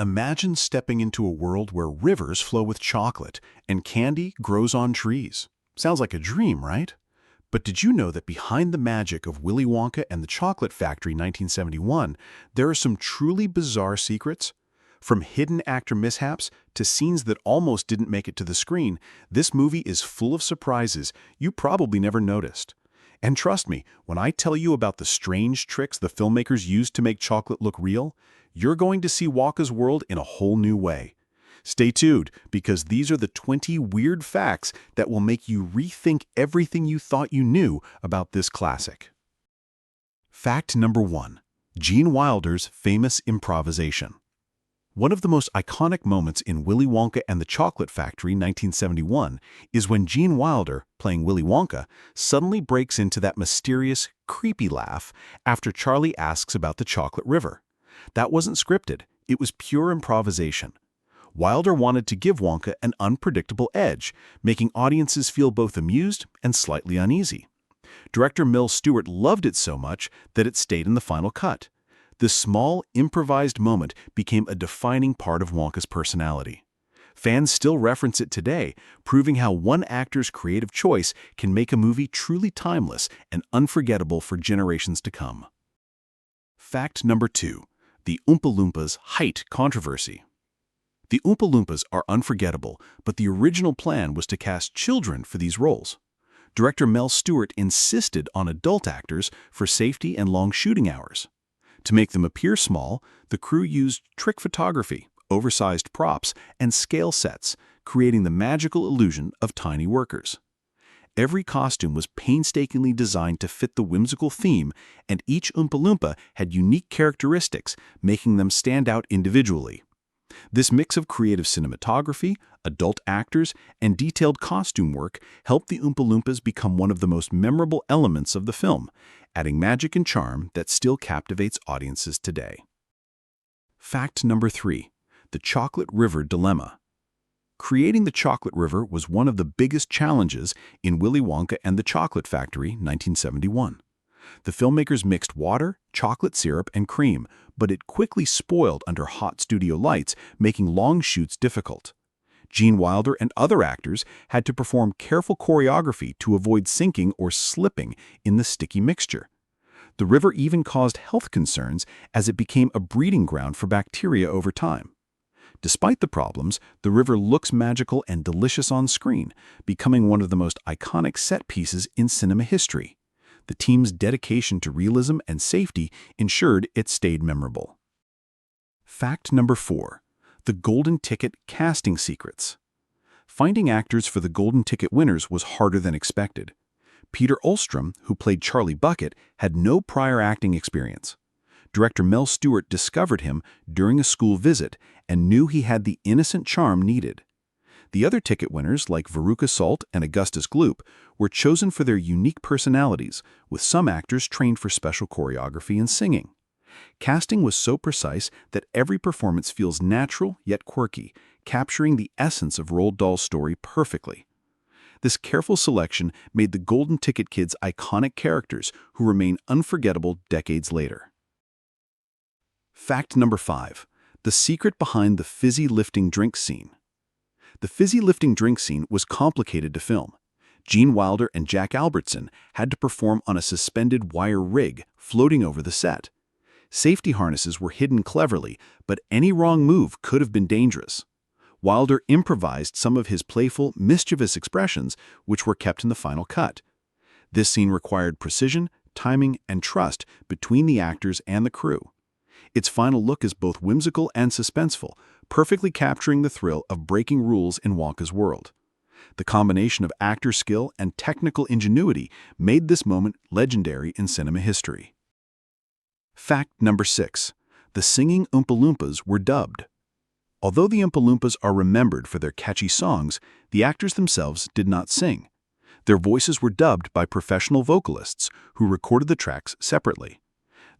Imagine stepping into a world where rivers flow with chocolate and candy grows on trees. Sounds like a dream, right? But did you know that behind the magic of Willy Wonka and the Chocolate Factory 1971, there are some truly bizarre secrets? From hidden actor mishaps to scenes that almost didn't make it to the screen, this movie is full of surprises you probably never noticed. And trust me, when I tell you about the strange tricks the filmmakers used to make chocolate look real, you're going to see Wonka's world in a whole new way. Stay tuned, because these are the 20 weird facts that will make you rethink everything you thought you knew about this classic. Fact number 1. Gene Wilder's famous improvisation. One of the most iconic moments in Willy Wonka and the Chocolate Factory 1971 is when Gene Wilder, playing Willy Wonka, suddenly breaks into that mysterious, creepy laugh after Charlie asks about the chocolate river. That wasn't scripted, it was pure improvisation. Wilder wanted to give Wonka an unpredictable edge, making audiences feel both amused and slightly uneasy. Director Mel Stuart loved it so much that it stayed in the final cut. This small, improvised moment became a defining part of Wonka's personality. Fans still reference it today, proving how one actor's creative choice can make a movie truly timeless and unforgettable for generations to come. Fact number 2. The Oompa Loompas' height controversy. The Oompa Loompas are unforgettable, but the original plan was to cast children for these roles. Director Mel Stuart insisted on adult actors for safety and long shooting hours. To make them appear small, the crew used trick photography, oversized props, and scale sets, creating the magical illusion of tiny workers. Every costume was painstakingly designed to fit the whimsical theme, and each Oompa Loompa had unique characteristics, making them stand out individually. This mix of creative cinematography, adult actors, and detailed costume work helped the Oompa Loompas become one of the most memorable elements of the film, adding magic and charm that still captivates audiences today. Fact number 3. The Chocolate River Dilemma. Creating the chocolate river was one of the biggest challenges in Willy Wonka and the Chocolate Factory 1971. The filmmakers mixed water, chocolate syrup, and cream, but it quickly spoiled under hot studio lights, making long shoots difficult. Gene Wilder and other actors had to perform careful choreography to avoid sinking or slipping in the sticky mixture. The river even caused health concerns as it became a breeding ground for bacteria over time. Despite the problems, the river looks magical and delicious on screen, becoming one of the most iconic set pieces in cinema history. The team's dedication to realism and safety ensured it stayed memorable. Fact number 4. The Golden Ticket casting secrets. Finding actors for the Golden Ticket winners was harder than expected. Peter Ulstrom, who played Charlie Bucket, had no prior acting experience. Director Mel Stuart discovered him during a school visit and knew he had the innocent charm needed. The other ticket winners, like Veruca Salt and Augustus Gloop, were chosen for their unique personalities, with some actors trained for special choreography and singing. Casting was so precise that every performance feels natural yet quirky, capturing the essence of Roald Dahl's story perfectly. This careful selection made the Golden Ticket kids iconic characters who remain unforgettable decades later. Fact number 5. The secret behind the fizzy lifting drink scene. The fizzy lifting drink scene was complicated to film. Gene Wilder and Jack Albertson had to perform on a suspended wire rig floating over the set. Safety harnesses were hidden cleverly, but any wrong move could have been dangerous. Wilder improvised some of his playful, mischievous expressions, which were kept in the final cut. This scene required precision, timing, and trust between the actors and the crew. Its final look is both whimsical and suspenseful, perfectly capturing the thrill of breaking rules in Wonka's world. The combination of actor skill and technical ingenuity made this moment legendary in cinema history. Fact number 6. The singing Oompa Loompas were dubbed. Although the Oompa Loompas are remembered for their catchy songs, the actors themselves did not sing. Their voices were dubbed by professional vocalists who recorded the tracks separately.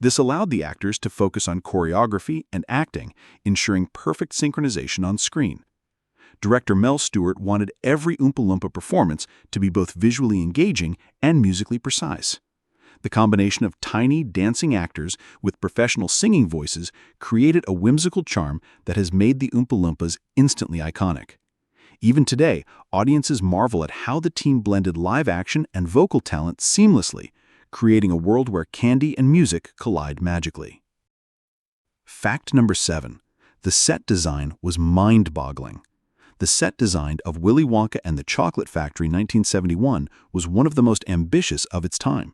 This allowed the actors to focus on choreography and acting, ensuring perfect synchronization on screen. Director Mel Stuart wanted every Oompa Loompa performance to be both visually engaging and musically precise. The combination of tiny, dancing actors with professional singing voices created a whimsical charm that has made the Oompa Loompas instantly iconic. Even today, audiences marvel at how the team blended live action and vocal talent seamlessly, creating a world where candy and music collide magically. Fact number 7. The set design was mind-boggling. The set design of Willy Wonka and the Chocolate Factory 1971 was one of the most ambitious of its time.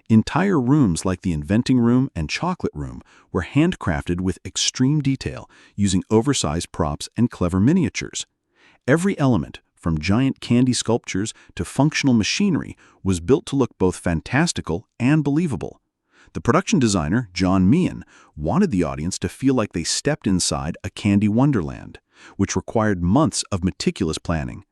Entire rooms like the Inventing Room and Chocolate Room were handcrafted with extreme detail, using oversized props and clever miniatures. Every element, from giant candy sculptures to functional machinery, was built to look both fantastical and believable. The production designer, John Meehan, wanted the audience to feel like they stepped inside a candy wonderland, which required months of meticulous planning.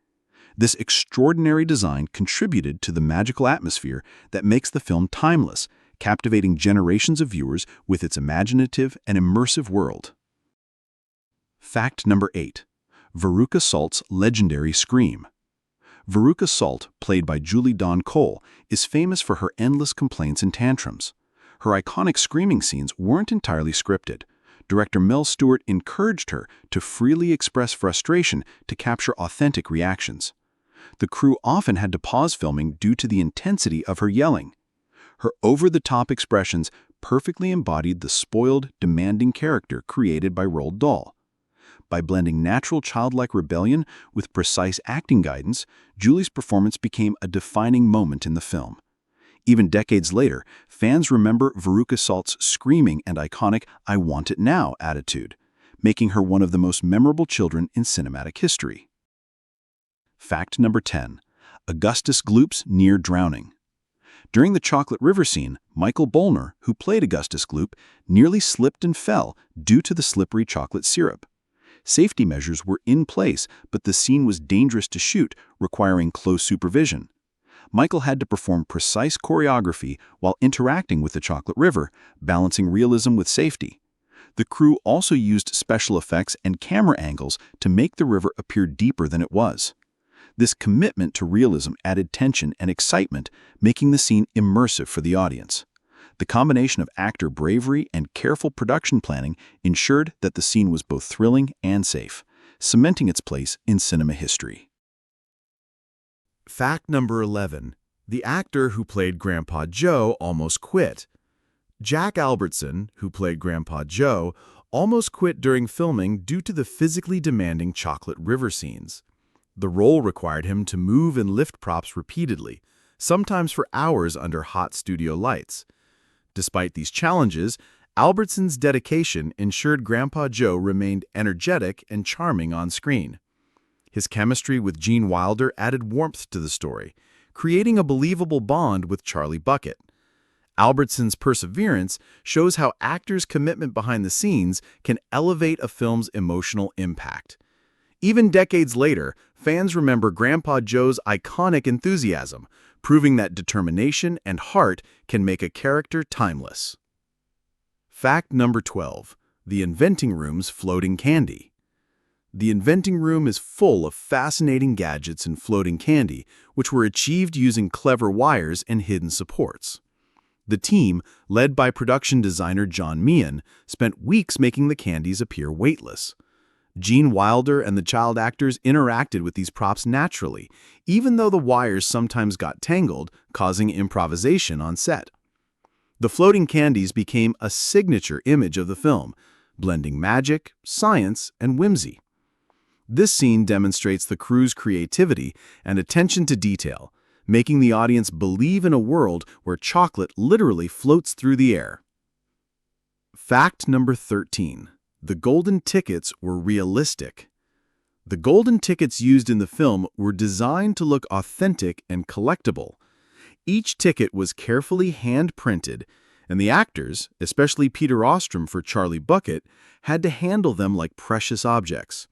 This extraordinary design contributed to the magical atmosphere that makes the film timeless, captivating generations of viewers with its imaginative and immersive world. Fact number 8. Veruca Salt's legendary scream. Veruca Salt, played by Julie Dawn Cole, is famous for her endless complaints and tantrums. Her iconic screaming scenes weren't entirely scripted. Director Mel Stewart encouraged her to freely express frustration to capture authentic reactions. The crew often had to pause filming due to the intensity of her yelling. Her over-the-top expressions perfectly embodied the spoiled, demanding character created by Roald Dahl. By blending natural childlike rebellion with precise acting guidance, Julie's performance became a defining moment in the film. Even decades later, fans remember Veruca Salt's screaming and iconic "I want it now" attitude, making her one of the most memorable children in cinematic history. Fact number 10. Augustus Gloop's near drowning. During the Chocolate River scene, Michael Bollner, who played Augustus Gloop, nearly slipped and fell due to the slippery chocolate syrup. Safety measures were in place, but the scene was dangerous to shoot, requiring close supervision. Michael had to perform precise choreography while interacting with the Chocolate River, balancing realism with safety. The crew also used special effects and camera angles to make the river appear deeper than it was. This commitment to realism added tension and excitement, making the scene immersive for the audience. The combination of actor bravery and careful production planning ensured that the scene was both thrilling and safe, cementing its place in cinema history. Fact number 11. The actor who played Grandpa Joe almost quit. Jack Albertson, who played Grandpa Joe, almost quit during filming due to the physically demanding Chocolate River scenes. The role required him to move and lift props repeatedly, sometimes for hours under hot studio lights. Despite these challenges, Albertson's dedication ensured Grandpa Joe remained energetic and charming on screen. His chemistry with Gene Wilder added warmth to the story, creating a believable bond with Charlie Bucket. Albertson's perseverance shows how actors' commitment behind the scenes can elevate a film's emotional impact. Even decades later, fans remember Grandpa Joe's iconic enthusiasm, proving that determination and heart can make a character timeless. Fact number 12. The Inventing Room's floating candy. The Inventing Room is full of fascinating gadgets and floating candy, which were achieved using clever wires and hidden supports. The team, led by production designer John Meehan, spent weeks making the candies appear weightless. Gene Wilder and the child actors interacted with these props naturally, even though the wires sometimes got tangled, causing improvisation on set. The floating candies became a signature image of the film, blending magic, science, and whimsy. This scene demonstrates the crew's creativity and attention to detail, making the audience believe in a world where chocolate literally floats through the air. Fact number 13. The golden tickets were realistic. The golden tickets used in the film were designed to look authentic and collectible. Each ticket was carefully hand-printed, and the actors, especially Peter Ostrom for Charlie Bucket, had to handle them like precious objects.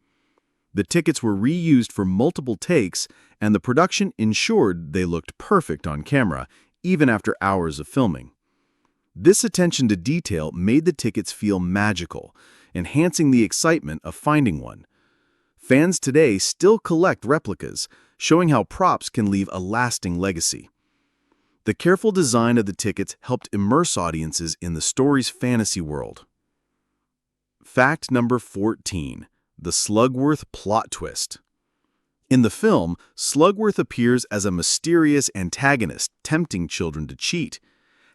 The tickets were reused for multiple takes, and the production ensured they looked perfect on camera, even after hours of filming. This attention to detail made the tickets feel magical, enhancing the excitement of finding one. Fans today still collect replicas, showing how props can leave a lasting legacy. The careful design of the tickets helped immerse audiences in the story's fantasy world. Fact number 14. The Slugworth plot twist. In the film, Slugworth appears as a mysterious antagonist tempting children to cheat.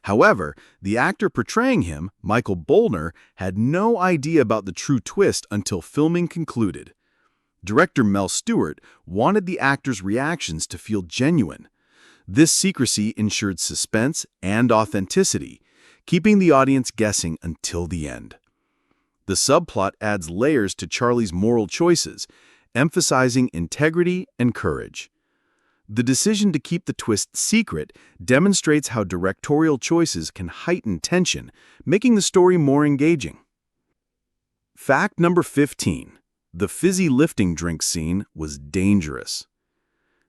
However, the actor portraying him, Michael Bollner, had no idea about the true twist until filming concluded. Director Mel Stewart wanted the actor's reactions to feel genuine. This secrecy ensured suspense and authenticity, keeping the audience guessing until the end. The subplot adds layers to Charlie's moral choices, emphasizing integrity and courage. The decision to keep the twist secret demonstrates how directorial choices can heighten tension, making the story more engaging. Fact number 15. The fizzy lifting drink scene was dangerous.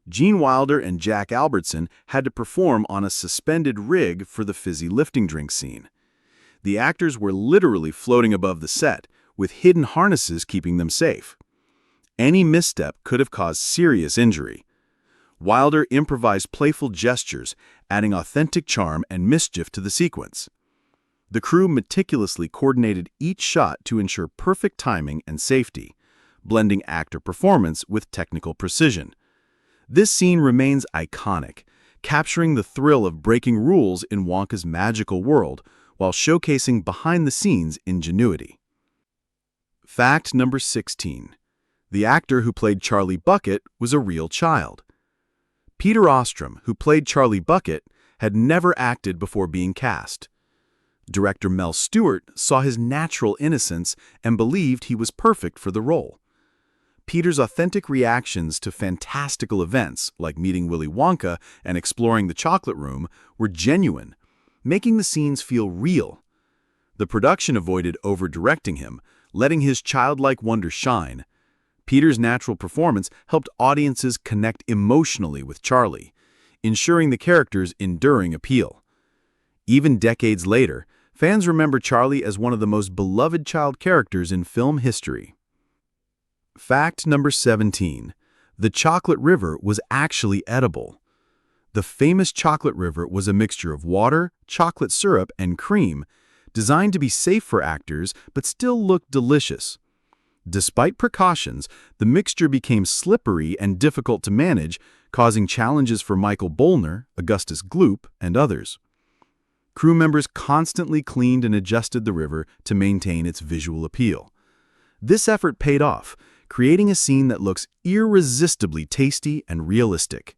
Gene Wilder and Jack Albertson had to perform on a suspended rig for the fizzy lifting drink scene. The actors were literally floating above the set, with hidden harnesses keeping them safe. Any misstep could have caused serious injury. Wilder improvised playful gestures, adding authentic charm and mischief to the sequence. The crew meticulously coordinated each shot to ensure perfect timing and safety, blending actor performance with technical precision. This scene remains iconic, capturing the thrill of breaking rules in Wonka's magical world while showcasing behind-the-scenes ingenuity. Fact number 16. The actor who played Charlie Bucket was a real child. Peter Ostrom, who played Charlie Bucket, had never acted before being cast. Director Mel Stewart saw his natural innocence and believed he was perfect for the role. Peter's authentic reactions to fantastical events, like meeting Willy Wonka and exploring the chocolate room, were genuine, making the scenes feel real. The production avoided over-directing him, letting his childlike wonder shine. Peter's natural performance helped audiences connect emotionally with Charlie, ensuring the character's enduring appeal. Even decades later, fans remember Charlie as one of the most beloved child characters in film history. Fact number 17. The chocolate river was actually edible. The famous chocolate river was a mixture of water, chocolate syrup, and cream, designed to be safe for actors but still look delicious. Despite precautions, the mixture became slippery and difficult to manage, causing challenges for Michael Bollner, Augustus Gloop, and others. Crew members constantly cleaned and adjusted the river to maintain its visual appeal. This effort paid off, creating a scene that looks irresistibly tasty and realistic.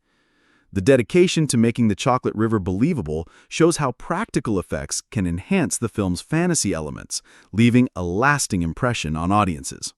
The dedication to making the chocolate river believable shows how practical effects can enhance the film's fantasy elements, leaving a lasting impression on audiences.